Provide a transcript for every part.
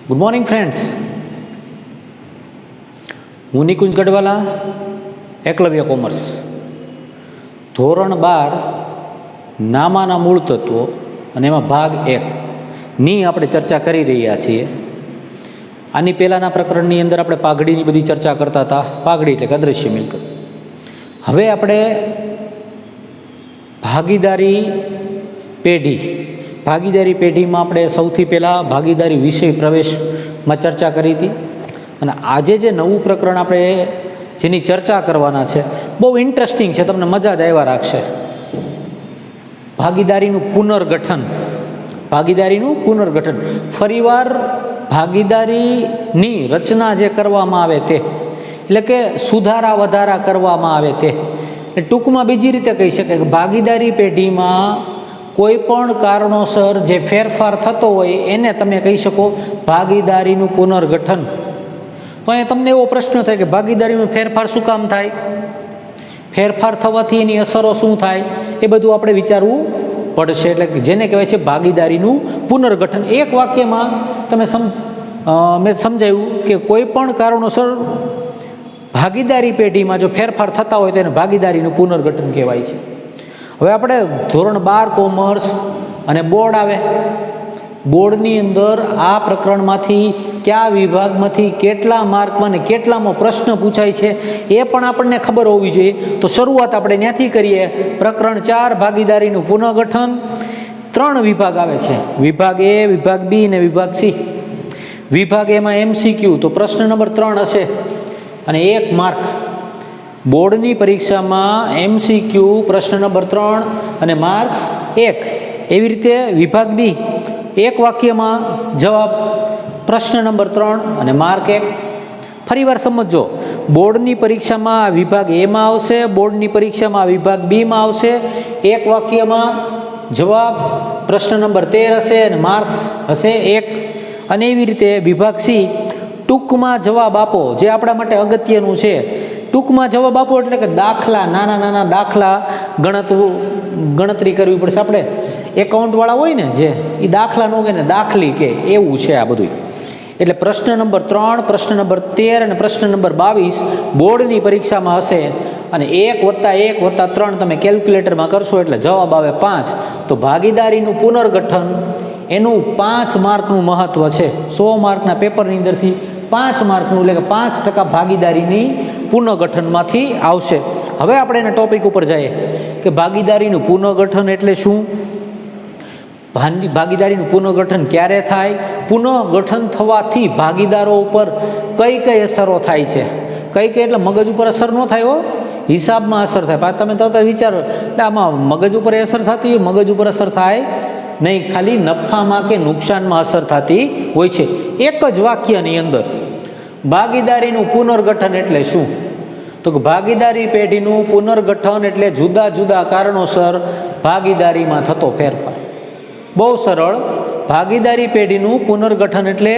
Good morning friends, હું Nikunj ગઢવાલા, Eklavya commerce, ધોરણ 12 નામાના મૂળ તત્વો અને એમાં ભાગ 1ની આપણે ચર્ચા કરી રહ્યા છીએ. આની પહેલાંના પ્રકરણની અંદર આપણે પાઘડીની બધી ચર્ચા કરતા હતા. પાઘડી એટલે કે અદૃશ્ય મિલકત. હવે આપણે ભાગીદારી પેઢીમાં આપણે સૌથી પહેલાં ભાગીદારી વિષય પ્રવેશમાં ચર્ચા કરી હતી. અને આજે જે નવું પ્રકરણ આપણે જેની ચર્ચા કરવાના છે, બહુ ઇન્ટરેસ્ટિંગ છે, તમને મજા જ આવ્યા રાખશે. ભાગીદારીનું પુનર્ગઠન. ફરીવાર ભાગીદારીની રચના જે કરવામાં આવે તે, એટલે કે સુધારા વધારા કરવામાં આવે તે. ટૂંકમાં બીજી રીતે કહી શકાય કે ભાગીદારી પેઢીમાં કોઈ પણ કારણોસર જે ફેરફાર થતો હોય એને તમે કહી શકો ભાગીદારીનું પુનર્ગઠન. તો અહીંયા તમને એવો પ્રશ્ન થાય કે ભાગીદારીનું ફેરફાર શું કામ થાય, ફેરફાર થવાથી એની અસરો શું થાય, એ બધું આપણે વિચારવું પડશે. એટલે જેને કહેવાય છે ભાગીદારીનું પુનર્ગઠન. એક વાક્યમાં તમે મેં સમજાવ્યું કે કોઈ પણ કારણોસર ભાગીદારી પેઢીમાં જો ફેરફાર થતા હોય તો એને ભાગીદારીનું પુનર્ગઠન કહેવાય છે. હવે આપણે ધોરણ 12 કોમર્સ અને બોર્ડ આવે. બોર્ડની અંદર આ પ્રકરણમાંથી કયા વિભાગમાંથી કેટલા માર્કમાં ને કેટલામાં પ્રશ્ન પૂછાય છે એ પણ આપણને ખબર હોવી જોઈએ. તો શરૂઆત આપણે ત્યાંથી કરીએ. પ્રકરણ 4 ભાગીદારીનું પુનર્ગઠન. 3 વિભાગ આવે છે, વિભાગ એ, વિભાગ બી અને વિભાગ સી. વિભાગ એમાં MCQ, તો પ્રશ્ન નંબર 3 હશે અને 1 માર્ક. બોર્ડની પરીક્ષામાં MCQ પ્રશ્ન નંબર 3 અને માર્ક્સ 1. એવી રીતે વિભાગ બી, એક વાક્યમાં જવાબ, પ્રશ્ન નંબર 3 અને માર્ક 1. ફરીવાર સમજો, બોર્ડની પરીક્ષામાં વિભાગ એમાં આવશે, બોર્ડની પરીક્ષામાં વિભાગ બીમાં આવશે. એક વાક્યમાં જવાબ, પ્રશ્ન નંબર 13 હશે અને માર્ક્સ હશે 1. અને એવી રીતે વિભાગ સી, ટૂંકમાં જવાબ આપો, જે આપણા માટે અગત્યનું છે. ટૂંકમાં જવાબ આપો એટલે કે દાખલા, નાના દાખલા ગણતરી કરવી પડશે. આપણે એકાઉન્ટવાળા હોય ને જે, એ દાખલા ન કહે ને દાખલી કે, એવું છે આ બધું. એટલે પ્રશ્ન નંબર 3, પ્રશ્ન નંબર 13 અને પ્રશ્ન નંબર 22 બોર્ડની પરીક્ષામાં હશે. અને 1+1+3 તમે કેલ્ક્યુલેટરમાં કરશો એટલે જવાબ આવે 5. તો ભાગીદારીનું પુનર્ગઠન એનું 5 માર્કનું મહત્ત્વ છે. 100 માર્કના પેપરની અંદરથી 5 માર્કનું, એટલે કે 5% ભાગીદારીની પુનર્ગઠનમાંથી આવશે. હવે આપણે એના ટોપિક ઉપર જઈએ કે ભાગીદારીનું પુનર્ગઠન એટલે શું, ભાગીદારીનું પુનર્ગઠન ક્યારે થાય, પુનર્ગઠન થવાથી ભાગીદારો ઉપર કઈ અસરો થાય છે. કઈ એટલે મગજ ઉપર અસર ન થાય હો, હિસાબમાં અસર થાય. તમે તરત વિચારો એટલે આમાં મગજ ઉપર અસર થતી હોય, મગજ ઉપર અસર થાય નહીં, ખાલી નફામાં કે નુકસાનમાં અસર થતી હોય છે. એક જ વાક્યની અંદર ભાગીદારીનું પુનર્ગઠન એટલે શું, તો કે ભાગીદારી પેઢીનું પુનર્ગઠન એટલે જુદા જુદા કારણોસર ભાગીદારીમાં થતો ફેરફાર. બહુ સરળ. ભાગીદારી પેઢીનું પુનર્ગઠન એટલે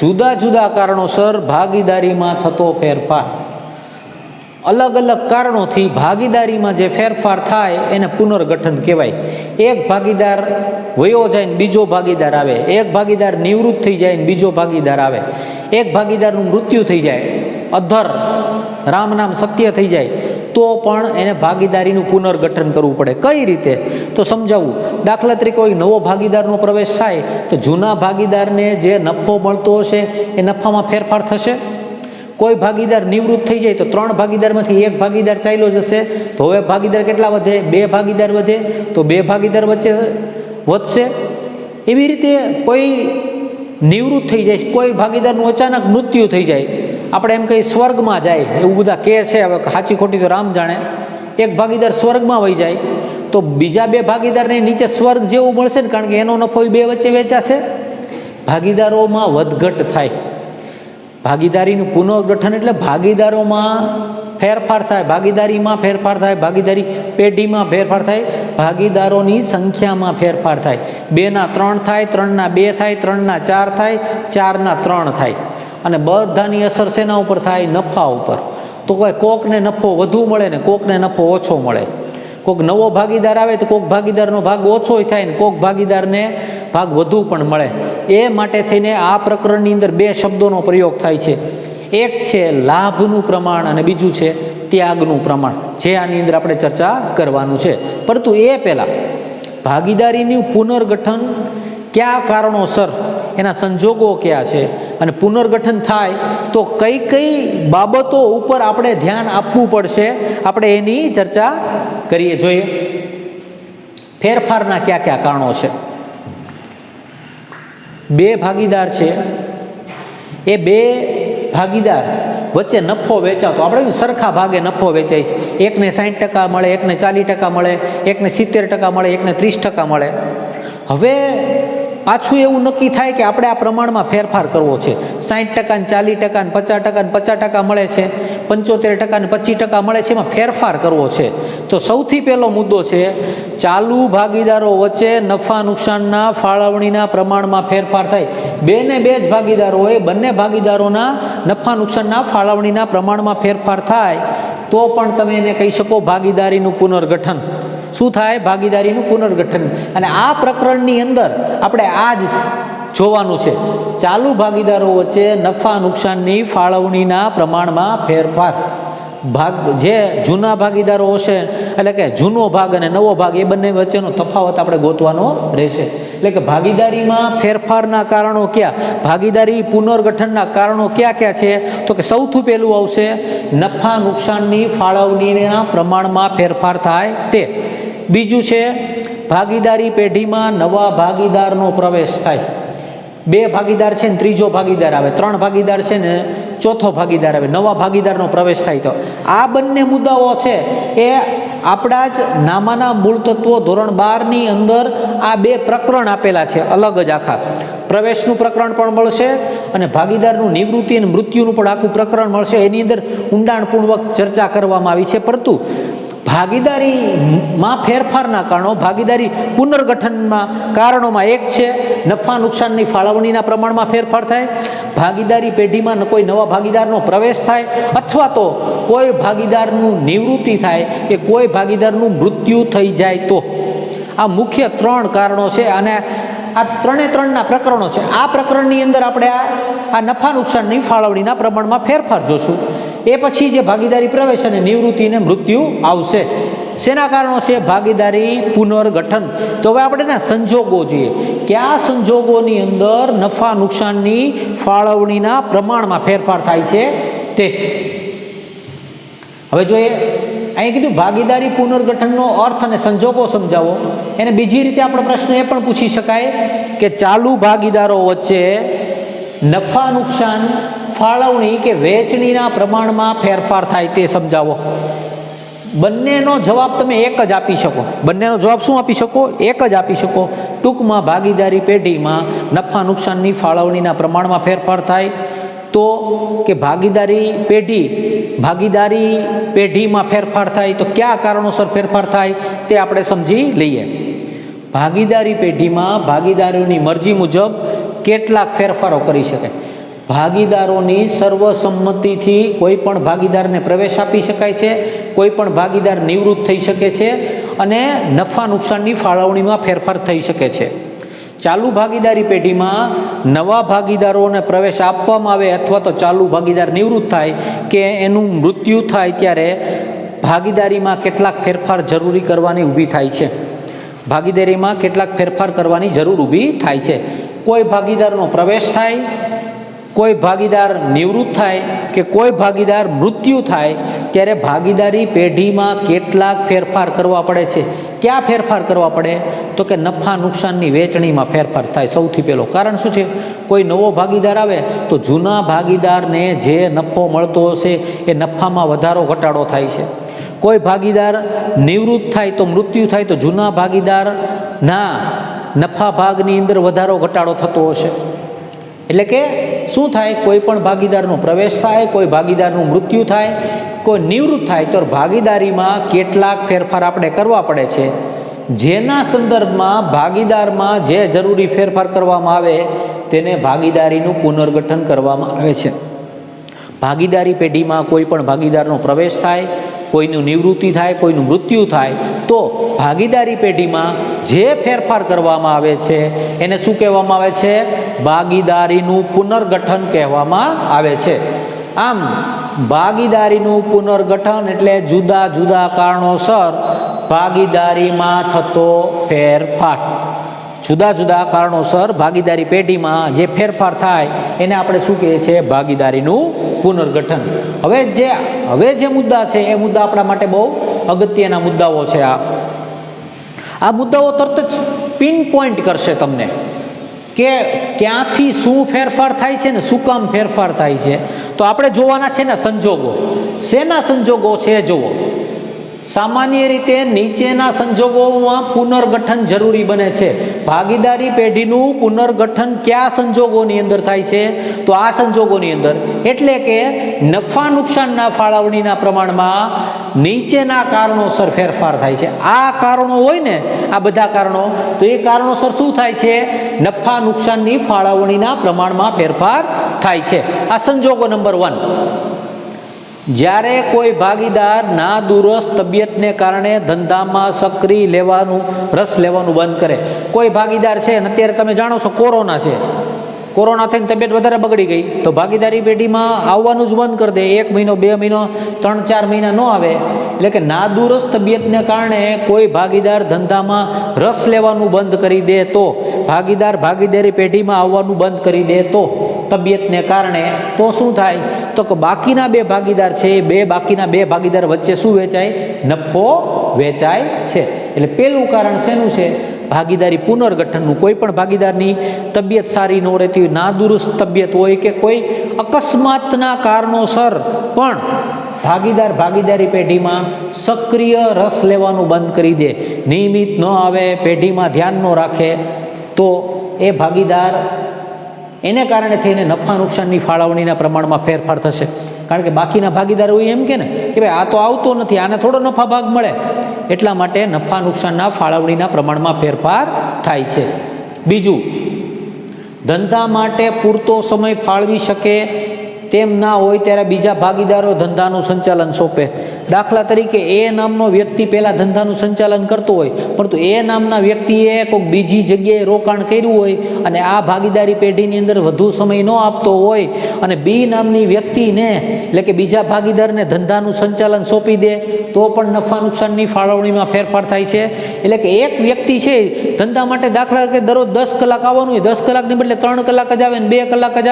જુદા જુદા કારણોસર ભાગીદારીમાં થતો ફેરફાર. અલગ અલગ કારણોથી ભાગીદારીમાં જે ફેરફાર થાય એને પુનર્ગઠન કહેવાય. એક ભાગીદાર વયો જાય ને બીજો ભાગીદાર આવે, એક ભાગીદાર નિવૃત્ત થઈ જાય ને બીજો ભાગીદાર આવે, એક ભાગીદારનું મૃત્યુ થઈ જાય, અધર રામ નામ સત્ય થઈ જાય, તો પણ એને ભાગીદારીનું પુનર્ગઠન કરવું પડે. કઈ રીતે તો સમજાવું. દાખલા તરીકે કોઈ નવો ભાગીદારનો પ્રવેશ થાય તો જૂના ભાગીદારને જે નફો મળતો હશે એ નફામાં ફેરફાર થશે. કોઈ ભાગીદાર નિવૃત્ત થઈ જાય તો 3 ભાગીદારમાંથી 1 ભાગીદાર ચાલ્યો જશે, તો હવે ભાગીદાર કેટલા વધે, 2 ભાગીદાર વધે, તો 2 ભાગીદાર વચ્ચે વધશે. એવી રીતે કોઈ નિવૃત્ત થઈ જાય, કોઈ ભાગીદારનું અચાનક મૃત્યુ થઈ જાય, આપણે એમ કહીએ સ્વર્ગમાં જાય, એવું બધા કહે છે. હવે સાચી ખોટી તો રામ જાણે. એક ભાગીદાર સ્વર્ગમાં વહી જાય તો બીજા 2 ભાગીદારને નીચે સ્વર્ગ જેવું મળશે ને, કારણ કે એનો નફો 2 વચ્ચે વેચાશે. ભાગીદારોમાં વધઘટ થાય. ભાગીદારીનું પુનર્ગઠન એટલે ભાગીદારોમાં ફેરફાર થાય, ભાગીદારીમાં ફેરફાર થાય, ભાગીદારી પેઢીમાં ફેરફાર થાય, ભાગીદારોની સંખ્યામાં ફેરફાર થાય. 2ના 3 થાય, 3ના 2 થાય, 3ના 4 થાય, 4ના 3 થાય. અને બધાની અસર શેના ઉપર થાય, નફા ઉપર. તો કોકને નફો વધુ મળે ને કોકને નફો ઓછો મળે. કોઈક નવો ભાગીદાર આવે તો કોઈક ભાગીદારનો ભાગ ઓછો થાય ને કોઈક ભાગીદારને ભાગ વધુ પણ મળે. એ માટે થઈને આ પ્રકરણની અંદર બે શબ્દોનો પ્રયોગ થાય છે. એક છે લાભનું પ્રમાણ અને બીજું છે ત્યાગનું પ્રમાણ, જે આની અંદર આપણે ચર્ચા કરવાનું છે. પરંતુ એ પહેલાં ભાગીદારીનું પુનર્ગઠન કયા કારણોસર, એના સંજોગો કયા છે, અને પુનર્ગઠન થાય તો કઈ કઈ બાબતો ઉપર આપણે ધ્યાન આપવું પડશે, આપણે એની ચર્ચા કરીએ. જોઈએ ફેરફારના કયા કયા કારણો છે. બે ભાગીદાર છે, એ બે ભાગીદાર વચ્ચે નફો વેચાતો, આપણે સરખા ભાગે નફો વેચાય છે. એકને 60% મળે, એકને 40% મળે, એકને 70% મળે, એકને 30% મળે. હવે પાછું એવું નક્કી થાય કે આપણે આ પ્રમાણમાં ફેરફાર કરવો છે. 60% ને 40% ને 50% ને 50% મળે છે, 75% ને 25% મળે છે, એમાં ફેરફાર કરવો છે. તો સૌથી પહેલો મુદ્દો છે ચાલુ ભાગીદારો વચ્ચે નફા નુકસાનના ફાળવણીના પ્રમાણમાં ફેરફાર થાય. બે ને બે જ ભાગીદારો હોય, બંને ભાગીદારોના નફા નુકસાનના ફાળવણીના પ્રમાણમાં ફેરફાર થાય તો પણ તમે એને કહી શકો ભાગીદારીનું પુનર્ગઠન. શું થાય? ભાગીદારીનું પુનર્ગઠન. અને આ પ્રકરણની અંદર આપણે આ જ જોવાનું છે, ચાલુ ભાગીદારો વચ્ચે નફા નુકસાનની ફાળવણીના પ્રમાણમાં ફેરફાર. જે જૂના ભાગીદારો હશે, એટલે કે જૂનો ભાગ અને નવો ભાગ, એ બંને વચ્ચેનો તફાવત આપણે ગોતવાનો રહેશે. એટલે કે ભાગીદારીમાં ફેરફારના કારણો ક્યાં, ભાગીદારી પુનર્ગઠનના કારણો ક્યાં ક્યાં છે? તો કે સૌથી પહેલું આવશે નફા નુકસાનની ફાળવણીના પ્રમાણમાં ફેરફાર થાય તે. બીજું છે ભાગીદારી પેઢીમાં નવા ભાગીદારનો પ્રવેશ થાય. બે ભાગીદાર છે ને ત્રીજો ભાગીદાર આવે, ત્રણ ભાગીદાર છે ને ચોથો ભાગીદાર આવે, નવા ભાગીદારનો પ્રવેશ થાય. તો આ બંને મુદ્દાઓ છે એ આપણા જ નામાના મૂળ તત્વો ધોરણ 12ની અંદર આ બે પ્રકરણ આપેલા છે, અલગ જ આખા. પ્રવેશનું પ્રકરણ પણ મળશે અને ભાગીદારનું નિવૃત્તિ અને મૃત્યુનું પણ આખું પ્રકરણ મળશે. એની અંદર ઊંડાણપૂર્વક ચર્ચા કરવામાં આવી છે. પરંતુ ભાગીદારીમાં ફેરફારના કારણો, ભાગીદારી પુનર્ગઠનના કારણોમાં એક છે નફા નુકસાનની ફાળવણીના પ્રમાણમાં ફેરફાર થાય, ભાગીદારી પેઢીમાં કોઈ નવા ભાગીદારનો પ્રવેશ થાય, અથવા તો કોઈ ભાગીદારનું નિવૃત્તિ થાય કે કોઈ ભાગીદારનું મૃત્યુ થઈ જાય તો. આ મુખ્ય ત્રણ કારણો છે અને આ ત્રણના પ્રકરણો છે. આ પ્રકરણની અંદર આપણે આ નફા નુકસાનની ફાળવણીના પ્રમાણમાં ફેરફાર જોશું. એ પછી જે ભાગીદારી પ્રવેશ અને નિવૃત્તિ અને મૃત્યુ આવશે. શેના કારણો છે? ભાગીદારી પુનર્ગઠન. તો હવે આપણે એના સંજોગો જોઈએ, કયા સંજોગોની અંદર નફા નુકસાનની ફાળવણીના પ્રમાણમાં ફેરફાર થાય છે તે. હવે જોઈએ, અહીં કીધું ભાગીદારી પુનર્ગઠનનો અર્થ અને સંજોગો સમજાવો. એને બીજી રીતે આપણો પ્રશ્ન એ પણ પૂછી શકાય કે ચાલુ ભાગીદારો વચ્ચે નફા નુકસાન ફાળવણી કે વેચણીના પ્રમાણમાં ફેરફાર થાય તે સમજાવો. બંનેનો જવાબ તમે એક જ આપી શકો. બંનેનો જવાબ શું આપી શકો? એક જ આપી શકો. ટૂંકમાં ભાગીદારી પેઢીમાં નફા નુકસાનની ફાળવણીના પ્રમાણમાં ફેરફાર થાય તો કે ભાગીદારી પેઢીમાં ફેરફાર થાય તો કયા કારણોસર ફેરફાર થાય તે આપણે સમજી લઈએ. ભાગીદારી પેઢીમાં ભાગીદારોની મરજી મુજબ કેટલાક ફેરફારો કરી શકાય. ભાગીદારોની સર્વસંમતિથી કોઈ પણ ભાગીદારને પ્રવેશ આપી શકાય છે, કોઈ પણ ભાગીદાર નિવૃત્ત થઈ શકે છે અને નફા નુકસાનની ફાળવણીમાં ફેરફાર થઈ શકે છે. ચાલુ ભાગીદારી પેઢીમાં નવા ભાગીદારોને પ્રવેશ આપવામાં આવે અથવા તો ચાલુ ભાગીદાર નિવૃત્ત થાય કે એનું મૃત્યુ થાય ત્યારે ભાગીદારીમાં કેટલાક ફેરફાર જરૂરી કરવાની ઊભી થાય છે. ભાગીદારીમાં કેટલાક ફેરફાર કરવાની જરૂર ઊભી થાય છે. કોઈ ભાગીદારનો પ્રવેશ થાય, કોઈ ભાગીદાર નિવૃત્ત થાય કે કોઈ ભાગીદાર મૃત્યુ થાય ત્યારે ભાગીદારી પેઢીમાં કેટલાક ફેરફાર કરવા પડે છે. ક્યાં ફેરફાર કરવા પડે? તો કે નફા નુકસાનની વેચણીમાં ફેરફાર થાય. સૌથી પહેલો કારણ શું છે? કોઈ નવો ભાગીદાર આવે તો જૂના ભાગીદારને જે નફો મળતો હશે એ નફામાં વધારો ઘટાડો થાય છે. કોઈ ભાગીદાર નિવૃત્ત થાય તો મૃત્યુ થાય તો જૂના ભાગીદારના નફા ભાગની અંદર વધારો ઘટાડો થતો હશે. એટલે કે શું થાય? કોઈ પણ ભાગીદારનો પ્રવેશ થાય, કોઈ ભાગીદારનું મૃત્યુ થાય, કોઈ નિવૃત્ત થાય તો ભાગીદારીમાં કેટલાક ફેરફાર આપણે કરવા પડે છે, જેના સંદર્ભમાં ભાગીદારમાં જે જરૂરી ફેરફાર કરવામાં આવે તેને ભાગીદારીનું પુનર્ગઠન કરવામાં આવે છે. ભાગીદારી પેઢીમાં કોઈ પણ ભાગીદારનો પ્રવેશ થાય, કોઈનું નિવૃત્તિ થાય, કોઈનું મૃત્યુ થાય તો તો ભાગીદારી પેઢીમાં જે ફેરફાર કરવામાં આવે છે એને શું કહેવામાં આવે છે? ભાગીદારીનું પુનર્ગઠન કહેવામાં આવે છે. આમ ભાગીદારીનું પુનર્ગઠન એટલે જુદા જુદા કારણોસર ભાગીદારીમાં થતો ફેરફાર. જુદા જુદા કારણોસર ભાગીદારી પેઢીમાં જે ફેરફાર થાય એને આપણે શું કહીએ છીએ? ભાગીદારીનું પુનર્ગઠન. હવે જે મુદ્દા છે એ મુદ્દા આપણા માટે બહુ અગત્યના મુદ્દાઓ છે. આ મુદ્દાઓ તરત જ પિન પોઈન્ટ કરશે તમને કે ક્યાંથી શું ફેરફાર થાય છે ને શું કામ ફેરફાર થાય છે. તો આપણે જોવાના છે ને સંજોગો. શેના સંજોગો છે જુઓ. સામાન્ય રીતે નીચેના સંજોગોમાં પુનર્ગઠન જરૂરી બને છે. ભાગીદારી પેઢીનું પુનર્ગઠન કયા સંજોગોની અંદર થાય છે? તો આ સંજોગોની અંદર, એટલે કે નફા નુકસાનના ફાળવણીના પ્રમાણમાં નીચેના કારણોસર ફેરફાર થાય છે. આ કારણો હોય ને, આ બધા કારણો, તો એ કારણોસર શું થાય છે? નફા નુકસાનની ફાળવણીના પ્રમાણમાં ફેરફાર થાય છે. આ સંજોગો નંબર 1. જ્યારે કોઈ ભાગીદાર નાદુરસ્ત તબિયતને કારણે ધંધામાં સક્રિય રસ લેવાનું બંધ કરે. કોઈ ભાગીદાર છે અને અત્યારે તમે જાણો છો કોરોના છે, કોરોના થઈને તબિયત વધારે બગડી ગઈ તો ભાગીદારી પેઢીમાં આવવાનું જ બંધ કરી દે. 1 મહિનો 2 મહિનો 3-4 મહિના ન આવે. એટલે કે નાદુરસ્ત તબિયતને કારણે કોઈ ભાગીદાર ધંધામાં રસ લેવાનું બંધ કરી દે તો, ભાગીદારી પેઢીમાં આવવાનું બંધ કરી દે તો તબિયતને કારણે, તો શું થાય? તો કે બાકીના 2 ભાગીદાર છે એ બાકીના 2 ભાગીદાર વચ્ચે શું વેચાય? નફો વેચાય છે. એટલે પેલું કારણ શેનું છે? ભાગીદારી પુનર્ગઠનનું. કોઈ પણ ભાગીદારની તબિયત સારી ન રહેતી હોય, નાદુરસ્ત તબિયત હોય કે કોઈ અકસ્માતના કારણોસર પણ ભાગીદારી પેઢીમાં સક્રિય રસ લેવાનું બંધ કરી દે, નિયમિત ન આવે, પેઢીમાં ધ્યાન ન રાખે, તો એ ભાગીદાર એને કારણે થઈને નફા નુકસાનની ફાળવણીના પ્રમાણમાં ફેરફાર થશે. કારણ કે બાકીના ભાગીદારો એમ કે ને કે ભાઈ આ તો આવતો નથી, આને થોડો નફા ભાગ મળે, એટલા માટે નફા નુકસાનના ફાળવણીના પ્રમાણમાં ફેરફાર થાય છે. બીજું, ધંધા માટે પૂરતો સમય ફાળવી શકે તેમ ના હોય ત્યારે બીજા ભાગીદારો ધંધાનું સંચાલન સોંપે. દાખલા તરીકે એ નામનો વ્યક્તિ પહેલાં ધંધાનું સંચાલન કરતો હોય, પરંતુ એ નામના વ્યક્તિએ કોઈક બીજી જગ્યાએ રોકાણ કર્યું હોય અને આ ભાગીદારી પેઢીની અંદર વધુ સમય ન આપતો હોય અને બી નામની વ્યક્તિને, એટલે કે બીજા ભાગીદારને ધંધાનું સંચાલન સોંપી દે તો પણ નફા નુકસાનની ફાળવણીમાં ફેરફાર થાય છે. એટલે કે એક વ્યક્તિ છે ધંધા માટે દાખલા કે દરરોજ 10 કલાક આવવાનું હોય, 10 કલાકની બદલે 3 કલાક જ આવે ને 2 કલાક જ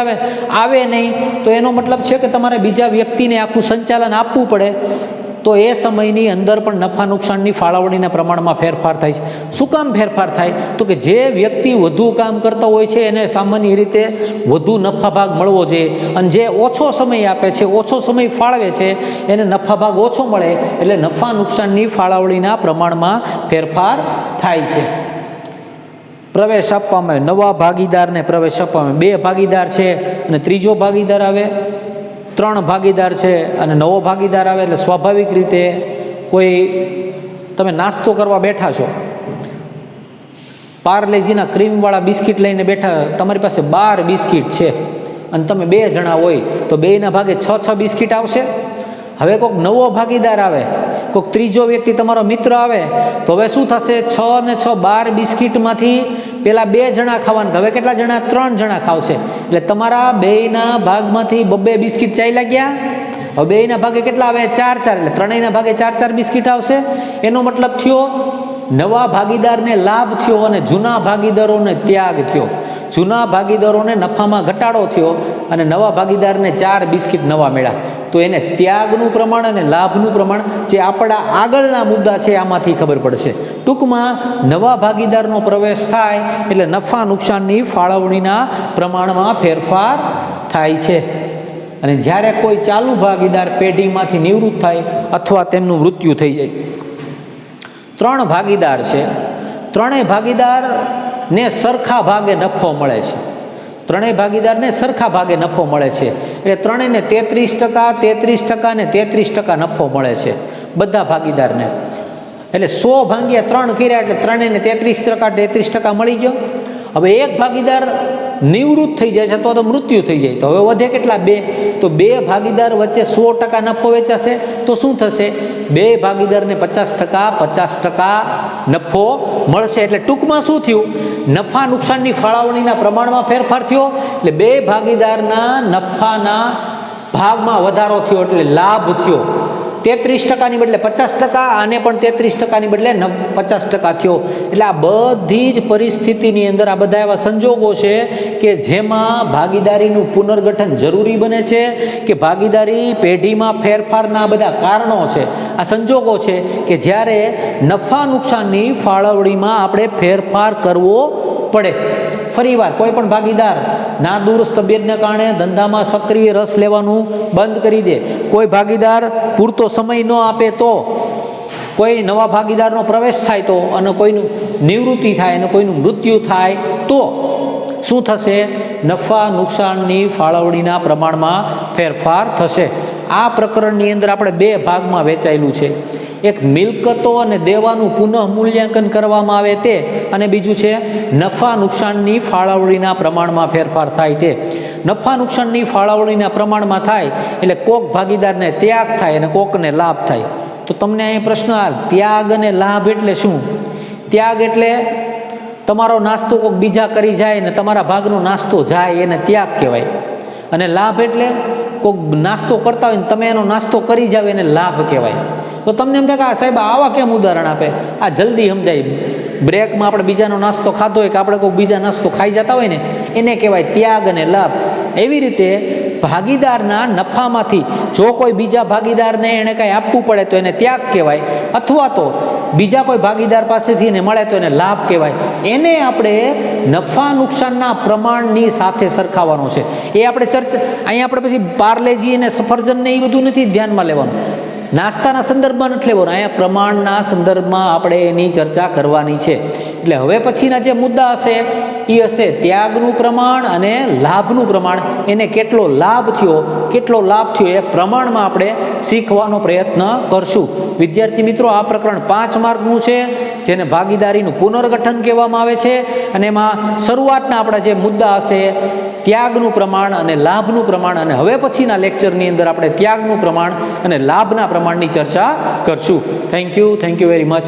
આવે નહીં, તો એનો મતલબ છે કે તમારે બીજા વ્યક્તિને આખું સંચાલન આપવું પડે. તો એ સમયની અંદર પણ નફા નુકસાનની ફાળવણીના પ્રમાણમાં ફેરફાર થાય છે. શું કામ ફેરફાર થાય? તો કે જે વ્યક્તિ વધુ કામ કરતા હોય છે એને સામાન્ય રીતે વધુ નફા ભાગ મળવો જોઈએ, અને જે ઓછો સમય આપે છે, ઓછો સમય ફાળવે છે, એને નફા ભાગ ઓછો મળે, એટલે નફા નુકસાનની ફાળવણીના પ્રમાણમાં ફેરફાર થાય છે. પ્રવેશ આપવામાં આવે, નવા ભાગીદારને પ્રવેશ આપવામાં આવે. 2 ભાગીદાર છે અને ત્રીજો ભાગીદાર આવે, 3 ભાગીદાર છે અને નવો ભાગીદાર આવે, એટલે સ્વાભાવિક રીતે કોઈ તમે નાસ્તો કરવા બેઠા છો, પાર્લેજીના ક્રીમવાળા બિસ્કિટ લઈને બેઠા, તમારી પાસે 12 બિસ્કિટ છે અને તમે 2 જણા હોય તો 2ના ભાગે 6 બિસ્કિટ આવશે. હવે કોઈક નવો ભાગીદાર આવે, કોઈક ત્રીજો વ્યક્તિ તમારો મિત્ર આવે, તો હવે શું થશે? 6 ને 6 12 બિસ્કિટમાંથી પેલા 2 જણા ખાવાના, હવે કેટલા જણા? 3 જણા ખાવશે. એટલે તમારા 2ના ભાગમાંથી 2 બિસ્કિટ ચાલ્યા ગયા. હવે 2ના ભાગે કેટલા આવે? 4, એટલે 3ના ભાગે 4 બિસ્કિટ આવશે. એનો મતલબ થયો નવા ભાગીદારને લાભ થયો અને જૂના ભાગીદારોને ત્યાગ થયો. જૂના ભાગીદારોને નફામાં ઘટાડો થયો અને નવા ભાગીદારને 4 બિસ્કિટ નવા મળ્યા. તો એને ત્યાગનું પ્રમાણ અને લાભનું પ્રમાણ, જે આપણા આગળના મુદ્દા છે આમાંથી ખબર પડશે. ટૂંકમાં નવા ભાગીદારનો પ્રવેશ થાય એટલે નફા નુકસાનની ફાળવણીના પ્રમાણમાં ફેરફાર થાય છે. અને જ્યારે કોઈ ચાલુ ભાગીદાર પેઢીમાંથી નિવૃત્ત થાય અથવા તેમનું મૃત્યુ થઈ જાય, 3 ભાગીદાર છે, 3 ભાગીદારને સરખા ભાગે નફો મળે છે. 3 ભાગીદારને સરખા ભાગે નફો મળે છે. એટલે 3ને 33%, 33% ને 33% નફો મળે છે બધા ભાગીદારને. એટલે 100 ભાગ્યા 3 કર્યા એટલે 3ને 33% મળી ગયો. હવે એક ભાગીદાર નિવૃત્ત થઈ જાય છે અથવા તો મૃત્યુ થઈ જાય તો હવે વધે કેટલા? 2. તો 2 ભાગીદાર વચ્ચે 100% નફો વેચાશે તો શું થશે? 2 ભાગીદારને 50% નફો મળશે. એટલે ટૂંકમાં શું થયું? નફા નુકસાનની ફાળવણીના પ્રમાણમાં ફેરફાર થયો, એટલે 2 ભાગીદારના નફાના ભાગમાં વધારો થયો, એટલે લાભ થયો. 33%ની બદલે 50%, આને પણ 33%ની બદલે 50% થયો. એટલે આ બધી જ પરિસ્થિતિની અંદર આ બધા એવા સંજોગો છે કે જેમાં ભાગીદારીનું પુનર્ગઠન જરૂરી બને છે, કે ભાગીદારી પેઢીમાં ફેરફારના બધા કારણો છે, આ સંજોગો છે કે જ્યારે નફા નુકસાનની ફાળવણીમાં આપણે ફેરફાર કરવો પડે. ફરીવાર કોઈ પણ ભાગીદાર નાદુરસ્ત તબિયતને કારણે ધંધામાં સક્રિય રસ લેવાનું બંધ કરી દે, કોઈ ભાગીદાર પૂરતો સમય ન આપે તો, કોઈ નવા ભાગીદારનો પ્રવેશ થાય તો, અને કોઈનું નિવૃત્તિ થાય અને કોઈનું મૃત્યુ થાય તો શું થશે? નફા નુકસાનની ફાળવણીના પ્રમાણમાં ફેરફાર થશે. આ પ્રકરણની અંદર આપણે 2 ભાગમાં વહેંચાયેલું છે. એક મિલકતો અને દેવાનું પુનઃ મૂલ્યાંકન કરવામાં આવે તે, અને બીજું છે નફા નુકસાનની ફાળવણીના પ્રમાણમાં ફેરફાર થાય તે. નફા નુકસાનની ફાળવણીના પ્રમાણમાં થાય એટલે કોક ભાગીદારને ત્યાગ થાય અને કોકને લાભ થાય. તો તમને અહીં પ્રશ્ન હાલ, ત્યાગ અને લાભ એટલે શું? ત્યાગ એટલે તમારો નાસ્તો કોઈક બીજા કરી જાય ને તમારા ભાગનો નાસ્તો જાય, એને ત્યાગ કહેવાય. અને લાભ એટલે કોઈક નાસ્તો કરતા હોય ને તમે એનો નાસ્તો કરી જાવ, એને લાભ કહેવાય. તો તમને એમ થાય કે આ સાહેબ આવા કેમ ઉદાહરણ આપે? આ જલ્દી સમજાય. બ્રેકમાં આપણે બીજાનો નાસ્તો ખાધો હોય કે આપણે કોઈ બીજા નાસ્તો ખાઈ જતા હોય ને, એને કહેવાય ત્યાગ અને લાભ. એવી રીતે ભાગીદારના નફામાંથી જો કોઈ બીજા ભાગીદારને એને કાંઈ આપવું પડે તો એને ત્યાગ કહેવાય, અથવા તો બીજા કોઈ ભાગીદાર પાસેથી એને મળે તો એને લાભ કહેવાય. એને આપણે નફા નુકસાનના પ્રમાણની સાથે સરખાવવાનો છે. એ આપણે અહીંયા આપણે પછી પાર્લેજી અને સફરજન ને એ બધું નથી ધ્યાનમાં લેવાનું, નાસ્તાના સંદર્ભમાં નથી લેવાનું, અહીંયા પ્રમાણના સંદર્ભમાં આપણે એની ચર્ચા કરવાની છે. એટલે હવે પછીના જે મુદ્દા હશે એ હશે ત્યાગનું પ્રમાણ અને લાભનું પ્રમાણ. એને કેટલો લાભ થયો એ પ્રમાણમાં આપણે શીખવાનો પ્રયત્ન કરશું. વિદ્યાર્થી મિત્રો, આ પ્રકરણ 5 માર્કનું છે, જેને ભાગીદારીનું પુનર્ગઠન કહેવામાં આવે છે. અને એમાં શરૂઆતના આપણા જે મુદ્દા હશે ત્યાગનું પ્રમાણ અને લાભનું પ્રમાણ, અને હવે પછીના લેક્ચરની અંદર આપણે ત્યાગનું પ્રમાણ અને લાભના પ્રમાણની ચર્ચા કરશું. Thank you very much.